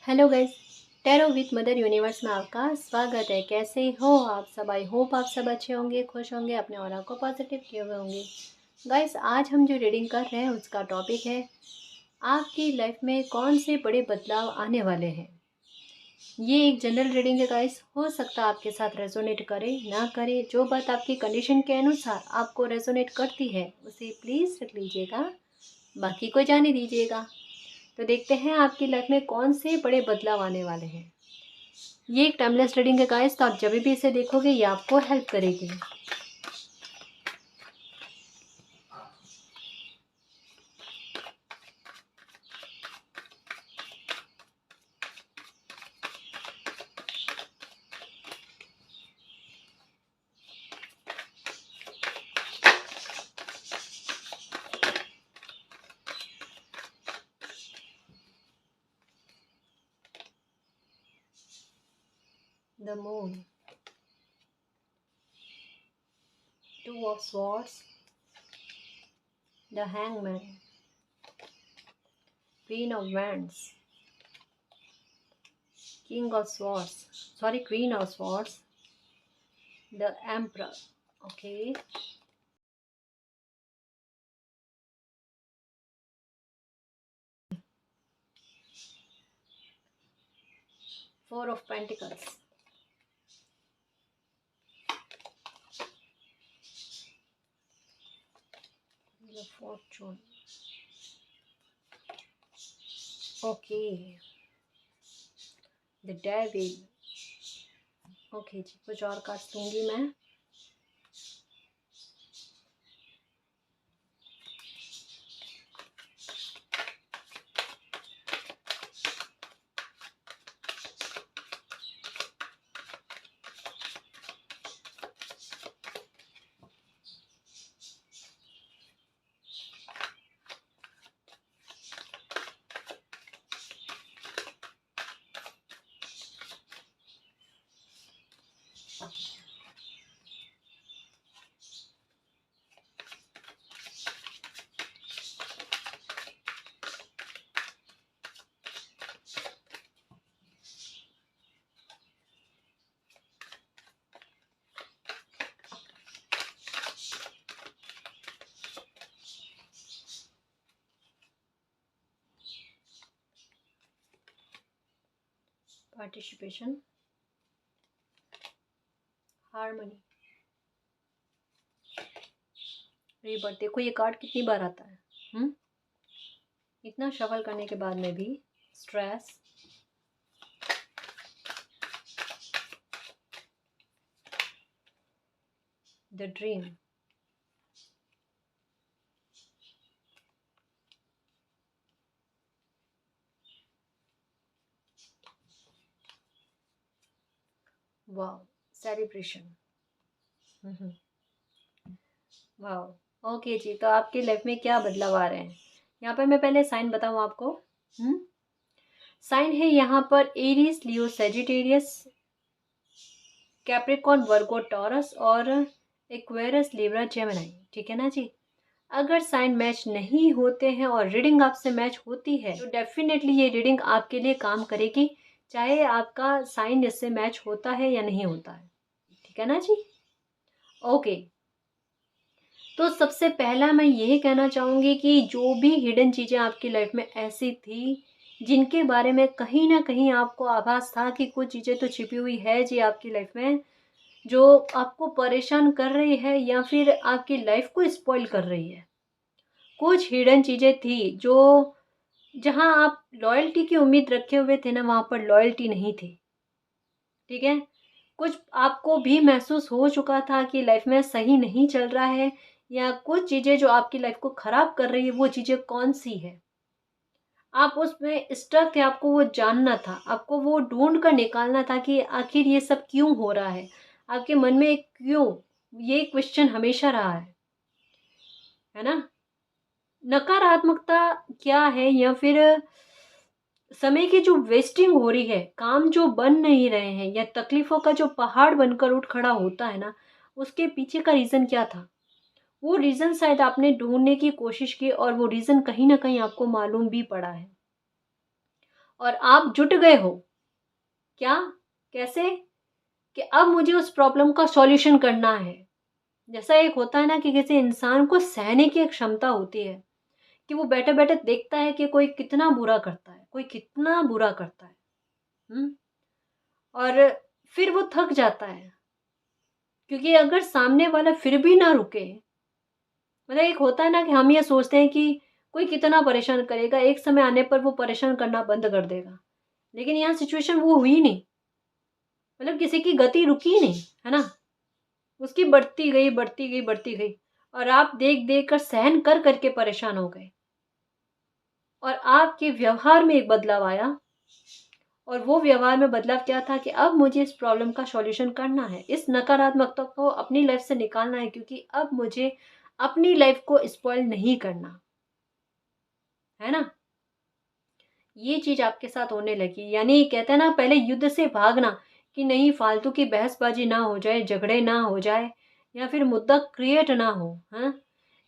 Hello guys, tarot with mother universe में आपका स्वागत है। कैसे हो आप सब? आई होप आप सब अच्छे होंगे, खुश होंगे, अपने ऑरा को पॉजिटिव किए हुए होंगे। गाइस, आज हम जो रीडिंग कर रहे हैं उसका टॉपिक है आपकी लाइफ में कौन से बड़े बदलाव आने वाले हैं। ये एक जनरल रीडिंग है गाइस, हो सकता है आपके साथ रेजोनेट करे ना करे। जो बात आपकी कंडीशन के अनुसार आपको रेजोनेट करती है उसे प्लीज़ रख लीजिएगा, बाकी को जाने दीजिएगा। तो देखते हैं आपकी लाइफ में कौन से बड़े बदलाव आने वाले हैं। ये एक टाइमलेस रीडिंग है गाइस, तो आप जब भी इसे देखोगे ये आपको हेल्प करेगी। The moon, two of swords, the hangman, queen of wands, king of swords, sorry queen of swords, the emperor. Okay, four of pentacles, the fortune. Okay, the devil. Okay ji, कुछ और कार्ड्स दूंगी मैं। Participation, harmony, rebirth. देखो ये card कितनी बार आता है। इतना शफल करने के बाद में भी stress, the dream, wow, celebration. वाह, ओके जी। तो आपकी लाइफ में क्या बदलाव आ रहे हैं यहाँ पर? मैं पहले साइन बताऊँ आपको। साइन है यहाँ पर एरीज, लियो, सेजिटेरियस, कैप्रिकॉर्न, वर्गो, टॉरस और एक्वेरियस, लिब्रा, जेमिनी। ठीक है ना जी। अगर साइन मैच नहीं होते हैं और रीडिंग आपसे मैच होती है तो डेफिनेटली ये रीडिंग आपके लिए काम करेगी, चाहे आपका साइन इससे मैच होता है या नहीं होता है। ठीक है ना जी। ओके, तो सबसे पहला मैं ये कहना चाहूँगी कि जो भी हिडन चीज़ें आपकी लाइफ में ऐसी थी जिनके बारे में कहीं ना कहीं आपको आभास था कि कुछ चीज़ें तो छिपी हुई है जी आपकी लाइफ में, जो आपको परेशान कर रही है या फिर आपकी लाइफ को स्पॉइल कर रही है। कुछ हिडन चीज़ें थी जो, जहाँ आप लॉयल्टी की उम्मीद रखे हुए थे ना, वहाँ पर लॉयल्टी नहीं थी। ठीक है, कुछ आपको भी महसूस हो चुका था कि लाइफ में सही नहीं चल रहा है, या कुछ चीज़ें जो आपकी लाइफ को ख़राब कर रही है वो चीज़ें कौन सी है, आप उसमें स्टक थे। आपको वो जानना था, आपको वो ढूंढ कर निकालना था कि आखिर ये सब क्यों हो रहा है। आपके मन में क्यों, ये क्वेश्चन हमेशा रहा है ना। नकारात्मकता क्या है, या फिर समय की जो वेस्टिंग हो रही है, काम जो बन नहीं रहे हैं, या तकलीफों का जो पहाड़ बनकर उठ खड़ा होता है ना, उसके पीछे का रीज़न क्या था? वो रीज़न शायद आपने ढूंढने की कोशिश की और वो रीज़न कहीं ना कहीं आपको मालूम भी पड़ा है। और आप जुट गए हो। क्या? कैसे? कि अब मुझे उस प्रॉब्लम का सॉल्यूशन करना है। जैसा एक होता है ना कि किसी इंसान को सहने की एक क्षमता होती है कि वो बैठे-बैठे देखता है कि कोई कितना बुरा करता है, कोई कितना बुरा करता है। हुँ? और फिर वो थक जाता है, क्योंकि अगर सामने वाला फिर भी ना रुके, मतलब एक होता है ना कि हम ये सोचते हैं कि कोई कितना परेशान करेगा, एक समय आने पर वो परेशान करना बंद कर देगा। लेकिन यहाँ सिचुएशन वो हुई नहीं, मतलब किसी की गति रुकी नहीं, है ना? उसकी बढ़ती गई, बढ़ती गई, बढ़ती गई और आप देख-देख कर सहन कर के परेशान हो गए और आपके व्यवहार में एक बदलाव आया और वो व्यवहार में बदलाव क्या था कि अब मुझे इस प्रॉब्लम का सॉल्यूशन करना है, इस नकारात्मकता को अपनी लाइफ से निकालना है, क्योंकि अब मुझे अपनी लाइफ को स्पॉइल नहीं करना, है ना? ये चीज़ आपके साथ होने लगी, यानी कहते हैं ना पहले युद्ध से भागना कि नहीं फालतू की बहसबाजी ना हो जाए, झगड़े ना हो जाए या फिर मुद्दा क्रिएट ना हो, हाँ?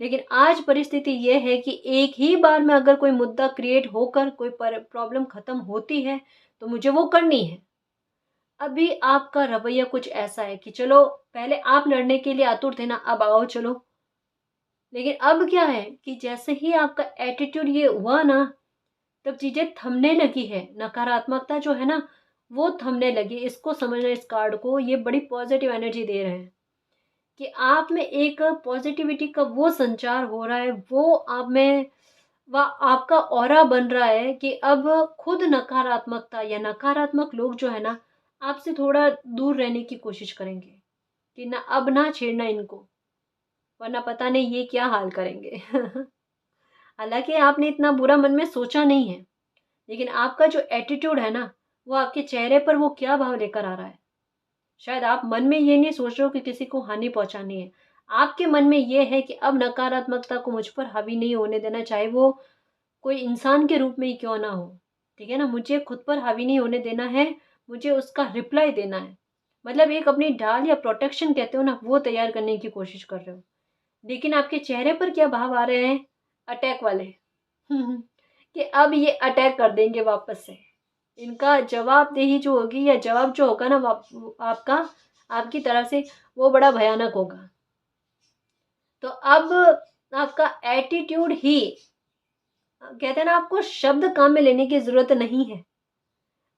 लेकिन आज परिस्थिति ये है कि एक ही बार में अगर कोई मुद्दा क्रिएट होकर कोई प्रॉब्लम खत्म होती है, तो मुझे वो करनी है। अभी आपका रवैया कुछ ऐसा है कि चलो पहले आप लड़ने के लिए आतुर थे ना, अब आओ चलो। लेकिन अब क्या है कि जैसे ही आपका एटीट्यूड ये हुआ ना, तब चीज़ें थमने लगी है। नकारात्मकता जो है ना, वो थमने लगी। इसको समझना, इस कार्ड को, ये बड़ी पॉजिटिव एनर्जी दे रहे हैं कि आप में एक पॉजिटिविटी का वो संचार हो रहा है, वो आप में व आपका ऑरा बन रहा है कि अब खुद नकारात्मकता या नकारात्मक लोग जो है ना, आपसे थोड़ा दूर रहने की कोशिश करेंगे कि ना अब ना छेड़ना इनको, वरना पता नहीं ये क्या हाल करेंगे। हालाँकि आपने इतना बुरा मन में सोचा नहीं है, लेकिन आपका जो एटीट्यूड है ना, वो आपके चेहरे पर वो क्या भाव लेकर आ रहा है। शायद आप मन में ये नहीं सोच रहे हो कि किसी को हानि पहुँचानी है। आपके मन में ये है कि अब नकारात्मकता को मुझ पर हावी नहीं होने देना, चाहे वो कोई इंसान के रूप में ही क्यों ना हो, ठीक है ना? मुझे खुद पर हावी नहीं होने देना है, मुझे उसका रिप्लाई देना है। मतलब एक अपनी ढाल या प्रोटेक्शन कहते हो ना, वो तैयार करने की कोशिश कर रहे हो। लेकिन आपके चेहरे पर क्या भाव आ रहे हैं? अटैक वाले। कि अब ये अटैक कर देंगे वापस से। इनका जवाबदेही जो होगी या जवाब जो होगा ना आपका, आपकी तरफ से, वो बड़ा भयानक होगा। तो अब आपका एटीट्यूड ही, कहते हैं ना, आपको शब्द काम में लेने की ज़रूरत नहीं है।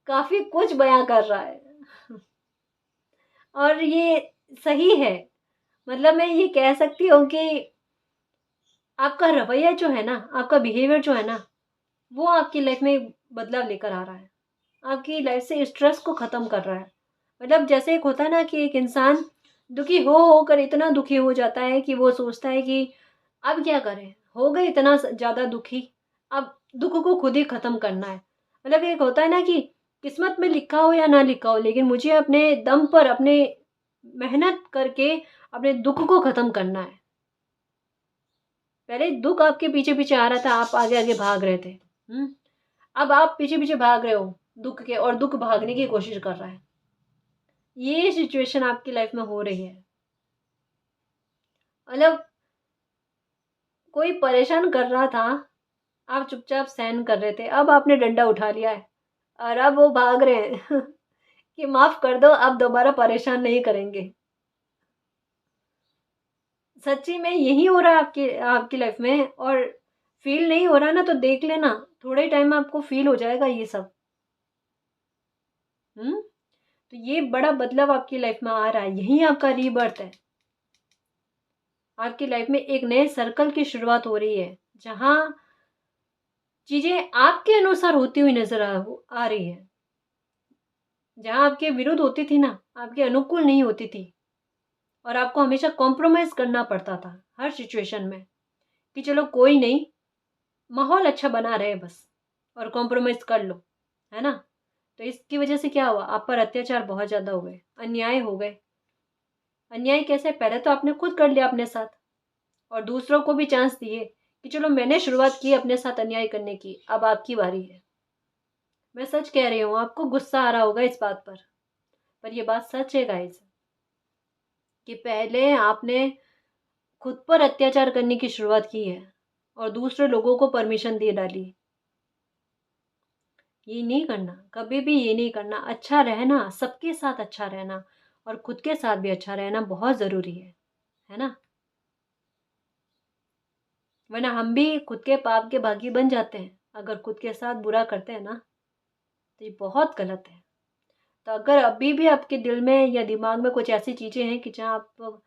काफ़ी कुछ बयाँ कर रहा है। और ये सही है। मतलब मैं ये कह सकती हूँ कि आपका रवैया जो है ना, आपका बिहेवियर जो है ना, वो आपकी लाइफ़ में बदलाव लेकर आ रहा है। आपकी लाइफ़ से स्ट्रेस को ख़त्म कर रहा है। मतलब जैसे एक होता है ना कि एक इंसान दुखी हो कर इतना दुखी हो जाता है कि वो सोचता है कि अब क्या करें? हो गए इतना ज़्यादा दुखी, अब दुःख को खुद ही ख़त्म करना है। मतलब एक होता है ना कि किस्मत में लिखा हो या ना लिखा हो, लेकिन मुझे अपने दम पर, अपने मेहनत करके अपने दुःख को ख़त्म करना है। पहले दुःख आपके पीछे-पीछे आ रहा था, आप आगे-आगे भाग रहे थे। अब आप पीछे-पीछे भाग रहे हो दुःख के, और दुःख भागने की कोशिश कर रहा है। ये सिचुएशन आपकी लाइफ़ में हो रही है। मतलब कोई परेशान कर रहा था, आप चुपचाप सहन कर रहे थे, अब आपने डंडा उठा लिया है और अब वो भाग रहे हैं कि माफ़ कर दो, अब दोबारा परेशान नहीं करेंगे। सच्ची में यही हो रहा है आपकी आपकी लाइफ में, और फ़ील नहीं हो रहा ना तो देख लेना, थोड़े टाइम में आपको फ़ील हो जाएगा ये सब। हुँ? तो ये बड़ा बदलाव आपकी लाइफ में आ रहा है, यही आपका रीबर्थ है। आपकी लाइफ में एक नए सर्कल की शुरुआत हो रही है, जहाँ चीज़ें आपके अनुसार होती हुई नज़र आ रही है। जहाँ आपके विरुद्ध होती थी ना, आपके अनुकूल नहीं होती थी और आपको हमेशा कॉम्प्रोमाइज़ करना पड़ता था हर सिचुएशन में, कि चलो कोई नहीं, माहौल अच्छा बना रहे बस और कॉम्प्रोमाइज़ कर लो, है ना? तो इसकी वजह से क्या हुआ? आप पर अत्याचार बहुत ज़्यादा हो गए, अन्याय हो गए। अन्याय कैसे? पहले तो आपने खुद कर लिया अपने साथ और दूसरों को भी चांस दिए कि चलो मैंने शुरुआत की अपने साथ अन्याय करने की, अब आपकी बारी है। मैं सच कह रही हूँ, आपको गुस्सा आ रहा होगा इस बात पर ये बात सच है गाइस, कि पहले आपने खुद पर अत्याचार करने की शुरुआत की है और दूसरे लोगों को परमिशन दे डाली। ये नहीं करना, कभी भी ये नहीं करना। अच्छा रहना, सबके साथ अच्छा रहना और खुद के साथ भी अच्छा रहना बहुत ज़रूरी है ना? वरना हम भी खुद के पाप के भागी बन जाते हैं, अगर खुद के साथ बुरा करते हैं ना, तो ये बहुत गलत है। तो अगर अभी भी आपके दिल में या दिमाग में कुछ ऐसी चीज़ें हैं कि जहाँ आप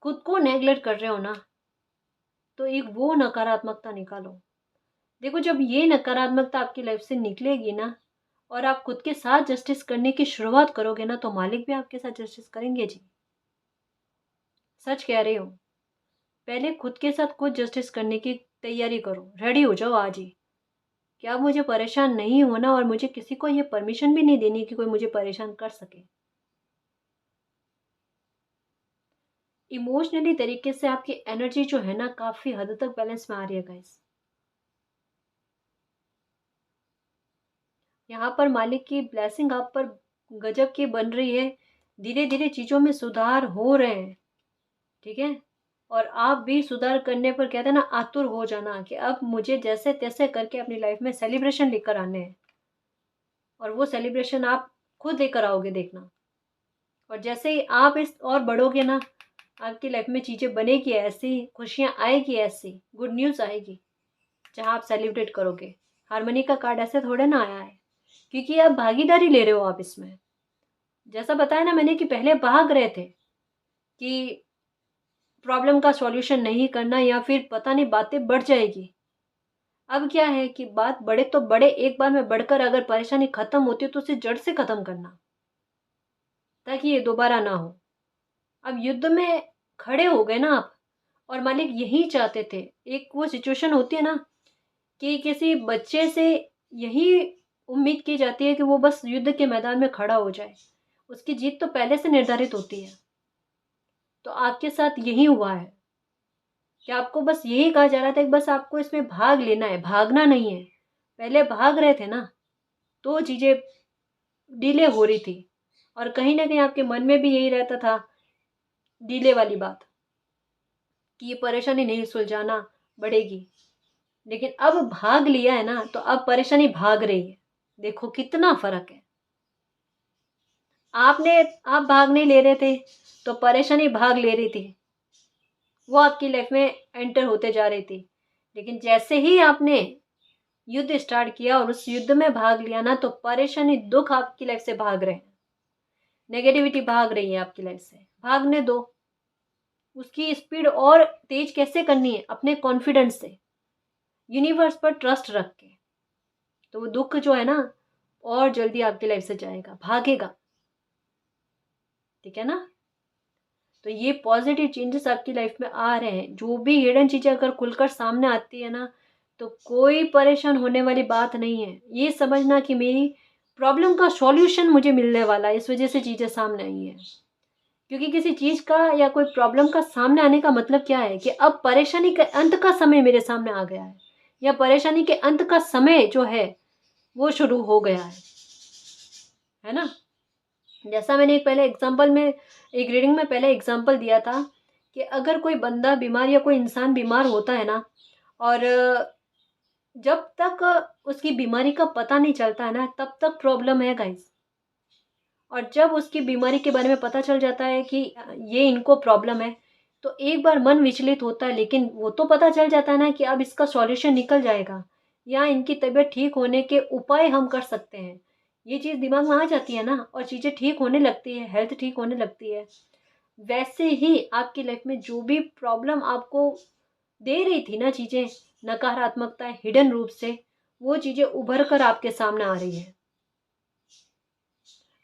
खुद को नेग्लेक्ट कर रहे हो ना, तो एक वो नकारात्मकता निकालो। देखो, जब ये नकारात्मकता आपकी लाइफ से निकलेगी ना और आप खुद के साथ जस्टिस करने की शुरुआत करोगे ना, तो मालिक भी आपके साथ जस्टिस करेंगे जी। सच कह रही हूँ। पहले खुद के साथ खुद जस्टिस करने की तैयारी करो, रेडी हो जाओ आज ही कि अब मुझे परेशान नहीं होना और मुझे किसी को ये परमिशन भी नहीं देनी कि कोई मुझे परेशान कर सके। इमोशनली तरीके से आपकी एनर्जी जो है ना, काफ़ी हद तक बैलेंस में आ रही है गाइस। यहाँ पर मालिक की ब्लेसिंग आप पर गजब की बन रही है। धीरे धीरे चीज़ों में सुधार हो रहे हैं, ठीक है? और आप भी सुधार करने पर कहते हैं ना, आतुर हो जाना कि अब मुझे जैसे तैसे करके अपनी लाइफ में सेलिब्रेशन लेकर आने हैं। और वो सेलिब्रेशन आप खुद लेकर आओगे, देखना। और जैसे ही आप इस और बढ़ोगे ना, आपकी लाइफ में चीज़ें बनेगी ऐसी, खुशियाँ आएगी ऐसी, गुड न्यूज़ आएगी, जहाँ आप सेलिब्रेट करोगे। हारमोनी का कार्ड ऐसे थोड़े ना आया है, क्योंकि आप भागीदारी ले रहे हो आप इसमें। जैसा बताया ना मैंने कि पहले भाग रहे थे कि प्रॉब्लम का सॉल्यूशन नहीं करना या फिर पता नहीं बातें बढ़ जाएगी। अब क्या है कि बात बढ़े तो बढ़े, एक बार में बढ़कर अगर परेशानी खत्म होती है तो उसे जड़ से खत्म करना, ताकि ये दोबारा ना हो। अब युद्ध में खड़े हो गए ना आप, और मालिक यही चाहते थे। एक वो सिचुएशन होती है ना कि किसी बच्चे से यही उम्मीद की जाती है कि वो बस युद्ध के मैदान में खड़ा हो जाए, उसकी जीत तो पहले से निर्धारित होती है। तो आपके साथ यही हुआ है कि आपको बस यही कहा जा रहा था कि बस आपको इसमें भाग लेना है, भागना नहीं है। पहले भाग रहे थे ना, तो चीज़ें डिले हो रही थी, और कहीं ना कहीं आपके मन में भी यही रहता था, डिले वाली बात, कि ये परेशानी नहीं सुलझाना, बढ़ेगी। लेकिन अब भाग लिया है ना, तो अब परेशानी भाग रही है। देखो कितना फर्क है। आप भाग नहीं ले रहे थे, तो परेशानी भाग ले रही थी, वो आपकी लाइफ में एंटर होते जा रही थी। लेकिन जैसे ही आपने युद्ध स्टार्ट किया और उस युद्ध में भाग लिया ना, तो परेशानी, दुख आपकी लाइफ से भाग रहे हैं, नेगेटिविटी भाग रही है आपकी लाइफ से। भागने दो। उसकी स्पीड और तेज कैसे करनी है? अपने कॉन्फिडेंस से, यूनिवर्स पर ट्रस्ट रख के। तो वो दुख जो है ना, और जल्दी आपकी लाइफ से जाएगा, भागेगा। ठीक है ना? तो ये पॉजिटिव चेंजेस आपकी लाइफ में आ रहे हैं। जो भी हिडन चीज़ें अगर खुलकर सामने आती है ना, तो कोई परेशान होने वाली बात नहीं है। ये समझना कि मेरी प्रॉब्लम का सॉल्यूशन मुझे मिलने वाला है, इस वजह से चीज़ें सामने आई हैं। क्योंकि किसी चीज़ का या कोई प्रॉब्लम का सामने आने का मतलब क्या है कि अब परेशानी के अंत का समय मेरे सामने आ गया है, या परेशानी के अंत का समय जो है वो शुरू हो गया है ना? जैसा मैंने पहले एग्जाम्पल में, एक रीडिंग में पहले एग्जाम्पल दिया था कि अगर कोई बंदा बीमार या कोई इंसान बीमार होता है ना, और जब तक उसकी बीमारी का पता नहीं चलता है ना, तब तक प्रॉब्लम है गाइस। और जब उसकी बीमारी के बारे में पता चल जाता है कि ये इनको प्रॉब्लम है, तो एक बार मन विचलित होता है, लेकिन वो तो पता चल जाता है ना कि अब इसका सॉल्यूशन निकल जाएगा, या इनकी तबीयत ठीक होने के उपाय हम कर सकते हैं। ये चीज़ दिमाग में आ जाती है ना, और चीज़ें ठीक होने लगती है, हेल्थ ठीक होने लगती है। वैसे ही आपकी लाइफ में जो भी प्रॉब्लम आपको दे रही थी ना चीज़ें, नकारात्मकता हिडन रूप से, वो चीज़ें उभर कर आपके सामने आ रही है।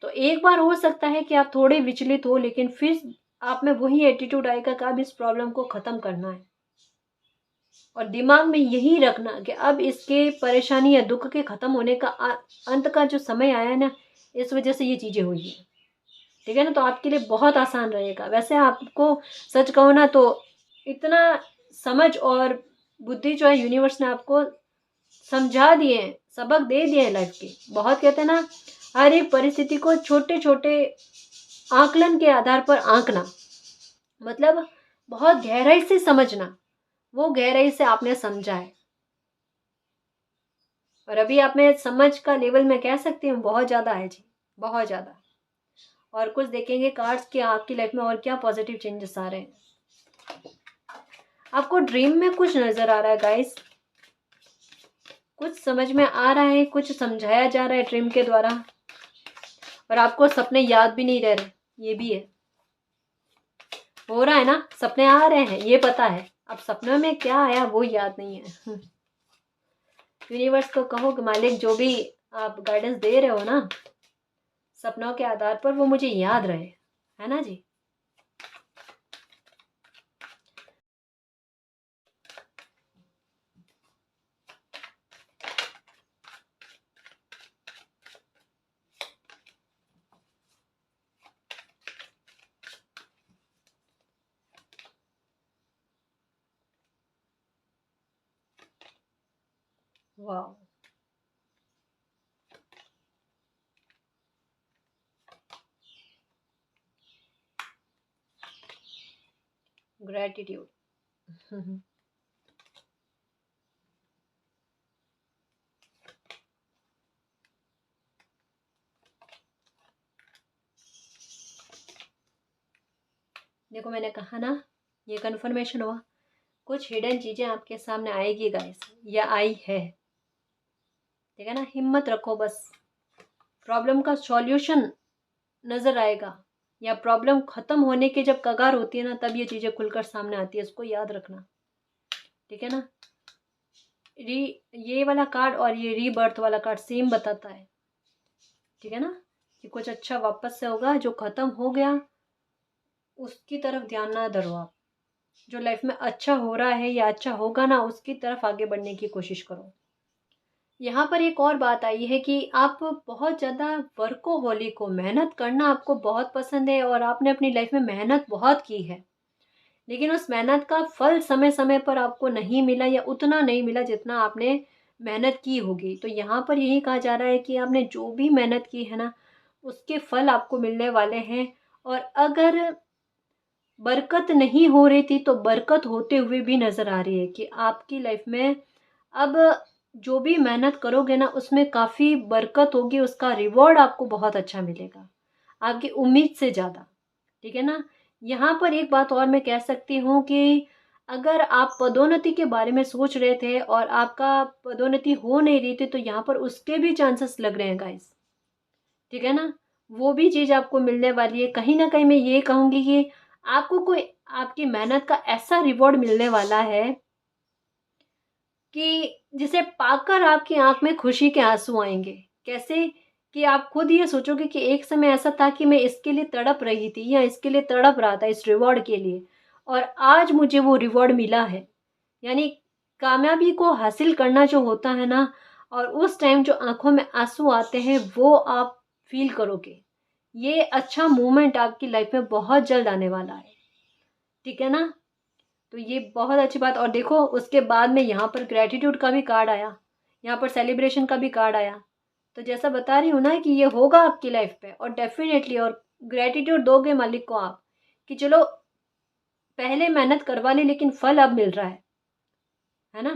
तो एक बार हो सकता है कि आप थोड़े विचलित हो, लेकिन फिर आप में वही एटीट्यूड आएगा कि अब इस प्रॉब्लम को ख़त्म करना है। और दिमाग में यही रखना कि अब इसके परेशानी या दुख के ख़त्म होने का अंत का जो समय आया है ना, इस वजह से ये चीज़ें हुई हैं। ठीक है ना? तो आपके लिए बहुत आसान रहेगा। वैसे आपको सच कहूँ ना, तो इतना समझ और बुद्धि जो है यूनिवर्स ने आपको समझा दिए हैं, सबक दे दिए हैं लाइफ के। बहुत कहते हैं ना, हर एक परिस्थिति को छोटे छोटे आकलन के आधार पर आंकना, मतलब बहुत गहराई से समझना। वो गहराई से आपने समझा है, और अभी आप में समझ का लेवल मैं कह सकती हूँ बहुत ज़्यादा है जी, बहुत ज़्यादा। और कुछ देखेंगे कार्ड्स कि आपकी लाइफ में और क्या पॉजिटिव चेंजेस आ रहे हैं। आपको ड्रीम में कुछ नज़र आ रहा है गाइस, कुछ समझ में आ रहा है, कुछ समझाया जा रहा है ड्रीम के द्वारा, और आपको सपने याद भी नहीं रह रहे, ये भी है। हो रहा है ना, सपने आ रहे हैं ये पता है, अब सपनों में क्या आया वो याद नहीं है। यूनिवर्स को कहो कि मालिक जो भी आप गाइडेंस दे रहे हो ना सपनों के आधार पर, वो मुझे याद रहे, है ना जी। वाह, ग्रेटिट्यूड। देखो मैंने कहा ना, ये कन्फर्मेशन हुआ, कुछ हिडन चीज़ें आपके सामने आएगी गाइस, या आई है, ठीक है ना। हिम्मत रखो बस, प्रॉब्लम का सॉल्यूशन नज़र आएगा, या प्रॉब्लम ख़त्म होने के जब कगार होती है ना तब ये चीज़ें खुलकर सामने आती है, इसको याद रखना, ठीक है ना। री ये वाला कार्ड और ये रीबर्थ वाला कार्ड सेम बताता है, ठीक है ना, कि कुछ अच्छा वापस से होगा, जो ख़त्म हो गया उसकी तरफ ध्यान ना धरो आप, जो लाइफ में अच्छा हो रहा है या अच्छा होगा ना उसकी तरफ आगे बढ़ने की कोशिश करो। यहाँ पर एक और बात आई है कि आप बहुत ज़्यादा वर्कोहॉलिक हो, मेहनत करना आपको बहुत पसंद है और आपने अपनी लाइफ में मेहनत बहुत की है, लेकिन उस मेहनत का फल समय समय पर आपको नहीं मिला, या उतना नहीं मिला जितना आपने मेहनत की होगी। तो यहाँ पर यही कहा जा रहा है कि आपने जो भी मेहनत की है ना उसके फल आपको मिलने वाले हैं। और अगर बरकत नहीं हो रही थी तो बरकत होते हुए भी नज़र आ रही है कि आपकी लाइफ में अब जो भी मेहनत करोगे ना उसमें काफ़ी बरकत होगी, उसका रिवॉर्ड आपको बहुत अच्छा मिलेगा, आपकी उम्मीद से ज़्यादा, ठीक है ना। यहाँ पर एक बात और मैं कह सकती हूँ कि अगर आप पदोन्नति के बारे में सोच रहे थे और आपका पदोन्नति हो नहीं रही थी तो यहाँ पर उसके भी चांसेस लग रहे हैं गाइस, ठीक है ना। वो भी चीज़ आपको मिलने वाली है। कहीं ना कहीं मैं ये कहूँगी कि आपको कोई आपकी मेहनत का ऐसा रिवॉर्ड मिलने वाला है कि जिसे पाकर आपकी आंख में खुशी के आंसू आएंगे। कैसे कि आप खुद ये सोचोगे कि एक समय ऐसा था कि मैं इसके लिए तड़प रही थी या इसके लिए तड़प रहा था इस रिवॉर्ड के लिए, और आज मुझे वो रिवॉर्ड मिला है। यानी कामयाबी को हासिल करना जो होता है ना, और उस टाइम जो आंखों में आंसू आते हैं वो आप फील करोगे। ये अच्छा मोमेंट आपकी लाइफ में बहुत जल्द आने वाला है, ठीक है ना। तो ये बहुत अच्छी बात। और देखो उसके बाद में यहाँ पर ग्रेटिट्यूड का भी कार्ड आया, यहाँ पर सेलिब्रेशन का भी कार्ड आया। तो जैसा बता रही हूँ ना कि ये होगा आपकी लाइफ पे, और डेफिनेटली, और ग्रेटिट्यूड दोगे मालिक को आप कि चलो पहले मेहनत करवा ली लेकिन फल अब मिल रहा है ना।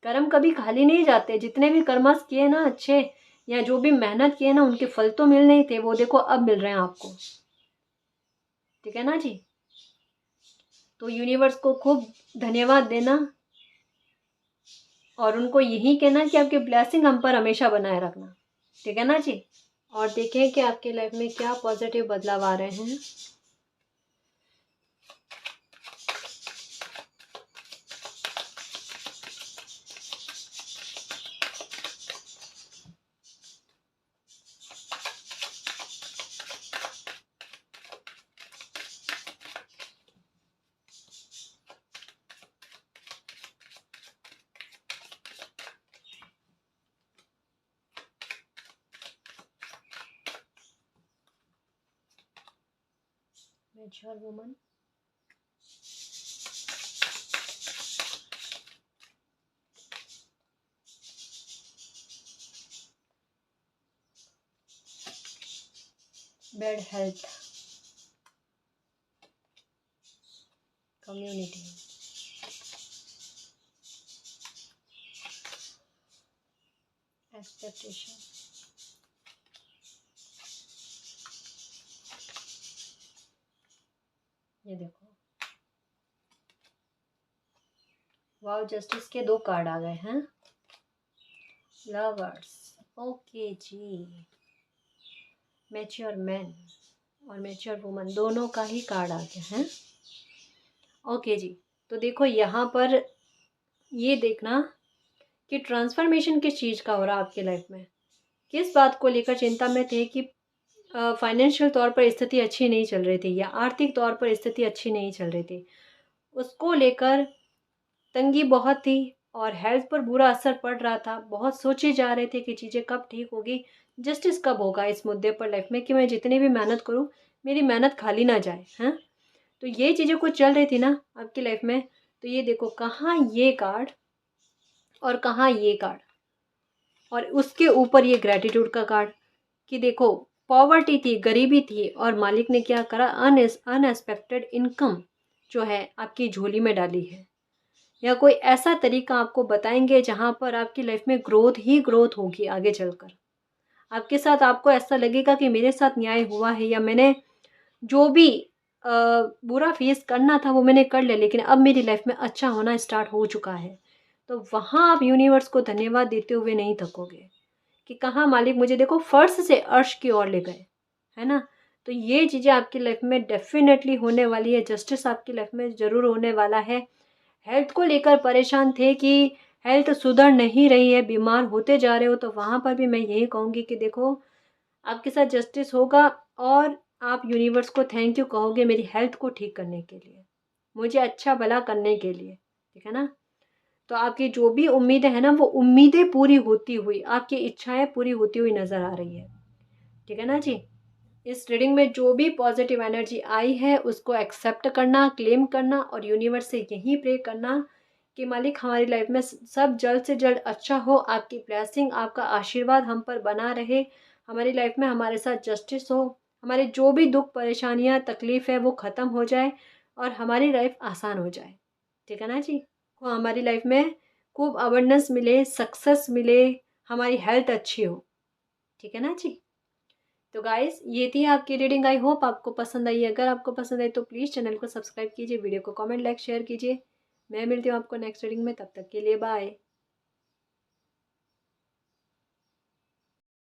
कर्म कभी खाली नहीं जाते, जितने भी कर्मस किए ना अच्छे, या जो भी मेहनत किए ना उनके फल तो मिल नहीं थे, वो देखो अब मिल रहे हैं आपको, ठीक है ना जी। तो यूनिवर्स को खूब धन्यवाद देना और उनको यही कहना कि आपकी ब्लेसिंग हम पर हमेशा बनाए रखना, ठीक है ना जी। और देखें कि आपकी लाइफ में क्या पॉजिटिव बदलाव आ रहे हैं। Mature woman, bad health, community, expectation. ये देखो, वाओ, जस्टिस के 2 कार्ड आ गए हैं। लवर्स, ओके जी। मैच्योर मैन और मैच्योर वुमन दोनों का ही कार्ड आ गए हैं। ओके जी, तो देखो यहाँ पर ये देखना कि ट्रांसफॉर्मेशन किस चीज़ का हो रहा है आपकी लाइफ में, किस बात को लेकर चिंता में थे कि फाइनेंशियल तौर पर स्थिति अच्छी नहीं चल रही थी या आर्थिक तौर पर स्थिति अच्छी नहीं चल रही थी, उसको लेकर तंगी बहुत थी और हेल्थ पर बुरा असर पड़ रहा था। बहुत सोचे जा रहे थे कि चीज़ें कब ठीक होगी, जस्टिस कब होगा इस मुद्दे पर लाइफ में, कि मैं जितनी भी मेहनत करूँ मेरी मेहनत खाली ना जाए। हैं, तो ये चीज़ें कुछ चल रही थी ना आपकी लाइफ में। तो ये देखो, कहाँ ये कार्ड और कहाँ ये कार्ड, और उसके ऊपर ये ग्रेटिट्यूड का कार्ड, कि देखो पॉवर्टी थी, गरीबी थी, और मालिक ने क्या करा, अनएक्सपेक्टेड इनकम जो है आपकी झोली में डाली है, या कोई ऐसा तरीका आपको बताएंगे जहाँ पर आपकी लाइफ में ग्रोथ ही ग्रोथ होगी आगे चलकर। आपके साथ आपको ऐसा लगेगा कि मेरे साथ न्याय हुआ है, या मैंने जो भी बुरा फेस करना था वो मैंने कर लिया, लेकिन अब मेरी लाइफ में अच्छा होना स्टार्ट हो चुका है। तो वहाँ आप यूनिवर्स को धन्यवाद देते हुए नहीं थकोगे कि कहाँ मालिक मुझे देखो फर्श से अर्श की ओर ले गए, है ना। तो ये चीज़ें आपकी लाइफ में डेफिनेटली होने वाली है, जस्टिस आपकी लाइफ में ज़रूर होने वाला है। हेल्थ को लेकर परेशान थे कि हेल्थ सुधर नहीं रही है, बीमार होते जा रहे हो, तो वहाँ पर भी मैं यही कहूँगी कि देखो आपके साथ जस्टिस होगा, और आप यूनिवर्स को थैंक यू कहोगे मेरी हेल्थ को ठीक करने के लिए, मुझे अच्छा भला करने के लिए, ठीक है ना। तो आपकी जो भी उम्मीदें हैं ना, वो उम्मीदें पूरी होती हुई, आपकी इच्छाएं पूरी होती हुई नज़र आ रही है, ठीक है ना जी। इस रीडिंग में जो भी पॉजिटिव एनर्जी आई है उसको एक्सेप्ट करना, क्लेम करना, और यूनिवर्स से यही प्रे करना कि मालिक हमारी लाइफ में सब जल्द से जल्द अच्छा हो, आपकी ब्लेसिंग, आपका आशीर्वाद हम पर बना रहे, हमारी लाइफ में हमारे साथ जस्टिस हो, हमारे जो भी दुख परेशानियाँ तकलीफ़ है वो ख़त्म हो जाए और हमारी लाइफ आसान हो जाए, ठीक है ना जी। को हमारी लाइफ में खूब अवेयरनेस मिले, सक्सेस मिले, हमारी हेल्थ अच्छी हो, ठीक है ना जी। तो गाइस ये थी आपकी रीडिंग, आई होप आपको पसंद आई। अगर आपको पसंद आई तो प्लीज़ चैनल को सब्सक्राइब कीजिए, वीडियो को कमेंट लाइक शेयर कीजिए। मैं मिलती हूँ आपको नेक्स्ट रीडिंग में, तब तक के लिए बाय।